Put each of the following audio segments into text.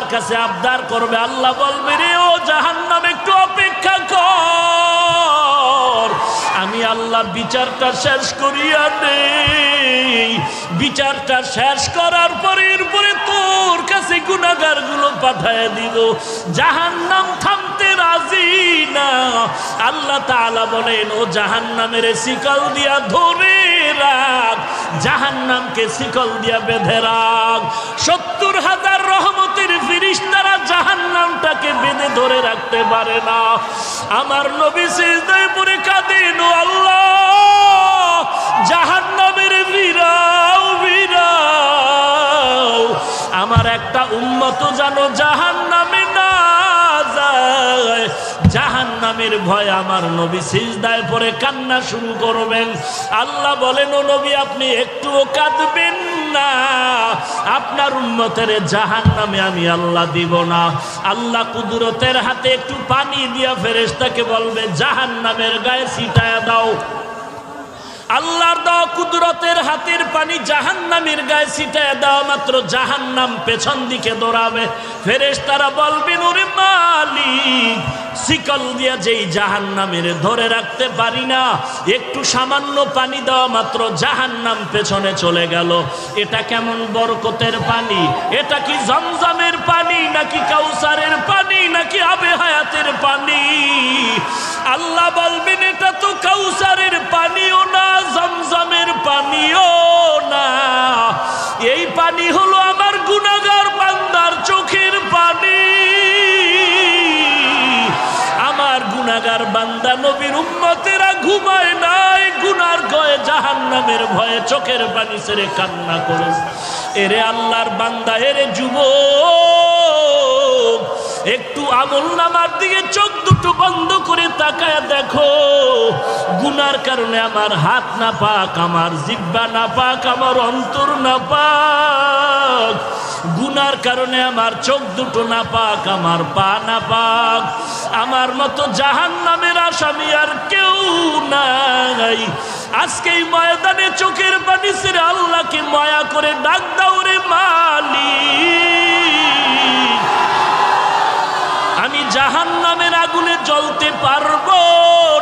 আল্লাহর কাছে আবদার করবে, আল্লাহ বলবে রে ও জাহান্নাম একটু অপেক্ষা কর, আমি আল্লাহ বিচারটা শেষ করিয়া নেই। বিচারটা শেষ করার পরে এরপরে তোর কাছে গুনাহগার গুলো পাঠায় দিব। জাহান্নাম থামতে রাজি না। আল্লাহ তাআলা বলেন ও জাহান্নামের শিকল দিয়া ধরে রাখ, জাহান্নামকে শিকল দিয়া বেঁধে রাখ। ৭০,০০০ রহমতের ফেরেশতারা জাহান্নামটাকে বেঁধে ধরে রাখতে পারে না। আমার নবী সিজদায় পড়ে কাঁদেন, ও আল্লাহ জাহান্নামের ভিড়াও ভিড়াও, আমার একটা উম্মত যেন জাহান্নামে না যায়। জাহান্নামের ভয় আমার নবী সিজদায় পড়ে কান্না শুরু করবেন। আল্লাহ বলেন ও নবী আপনি একটুও কাঁদবেন না, আপনার উম্মতের জাহান্নামে আমি আল্লাহ দিব না। আল্লাহ কুদরতের হাতে একটু পানি দিয়া ফেরেশতাকে বলবে জাহান্নামের গায়ে ছিটায়া দাও। আল্লাহর দেওয়া কুদরতের হাতের পানি জাহান্নামের গায়ে ছিটায় দেওয়া মাত্র জাহান্নাম পেছন দিকে দৌড়াবে। ফেরেশতারা বলবেন ওরে মালিক, শিকল দিয়া যেই জাহান্নামের ধরে রাখতে পারি না, একটু সামান্য পানি দেওয়া মাত্র জাহান্নাম পেছনে চলে গেল। এটা কেমন বরকতের পানি? এটা কি জমজমের পানি নাকি কাউসারের পানি নাকি আবে হায়াতের পানি? আল্লাহ বলবেন এটা তো কাউসারের পানিও না, জমজমের পানিও না, এই পানি হলো আমার গুনাহগার বান্দার চোখের পানি। আমার গুনাহগার বান্দা নবীর উম্মতেরা ঘুমায় নাই, গুনার ভয়ে জাহান্নামের ভয়ে চোখের পানি ছেড়ে কান্না করে। এরে আল্লাহর বান্দা, এরে যুবক, একটু আমলনামার দিকে চোখ দুটো বন্ধ করে তাকায় দেখো। গুনার কারণে আমার হাত না পাক, আমার জিহ্বা না পাক, আমার অন্তর না পাক। গুনার কারণে আমার চোখ দুটো না পাক, আমার পা না পাক। আমার মতো জাহান্নামের আসামি আর কেউ নাই। আজকে এই ময়দানে চোখের পানি ছেড়ে আল্লাহকে মায়া করে ডাক দাও রে মালিক, আমি জাহান্নামের আগুনে জ্বলতে পারবো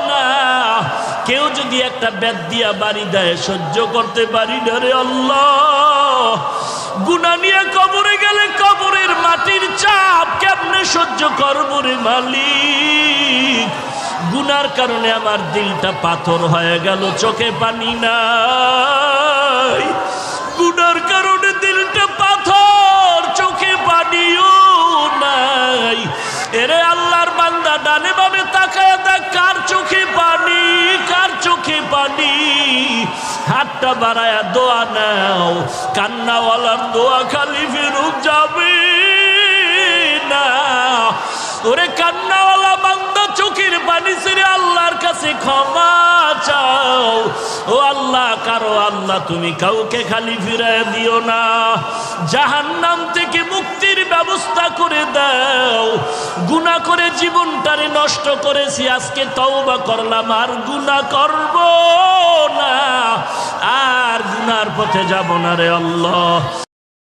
না। কেউ যদি একটা বেত দিয়া বাড়ি দেয় সহ্য করতে পারি না রে আল্লাহ। গুনাহ নিয়ে কবরে গেলে কবরের মাটির চাপ কেমনে সহ্য করবো রে মালিক। গুনার কারণে আমার দিলটা পাথর হয়ে গেল, চোখে পানি নাই। গুনার কারণে দিলটা পাথর, চোখে পানিও নাই। এরে আল্লাহর বান্দা, ডানে বামে তাকায় দেখ কার চোখে পানি, কার চোখে পানি। হাতটা বাড়ায়া দোয়া নাও, কান্নাওয়ালার দোয়া খালি ফেরত যাবে না। ওরে কান্নাওয়ালা বান্দা, চোখের পানি ছেড়ে আল্লাহর কাছে ক্ষমা চাও। ও আল্লাহ, কারো আল্লাহ তুমি কাউকে খালি ফিরায় দিও না। জাহান্নাম থেকে মুক্তির ব্যবস্থা করে দাও। গুনাহ করে জীবনটারে নষ্ট করেছি, আজকে তওবা করলাম, আর গুনাহ করব না, আর গুনার পথে যাব না রে আল্লাহ।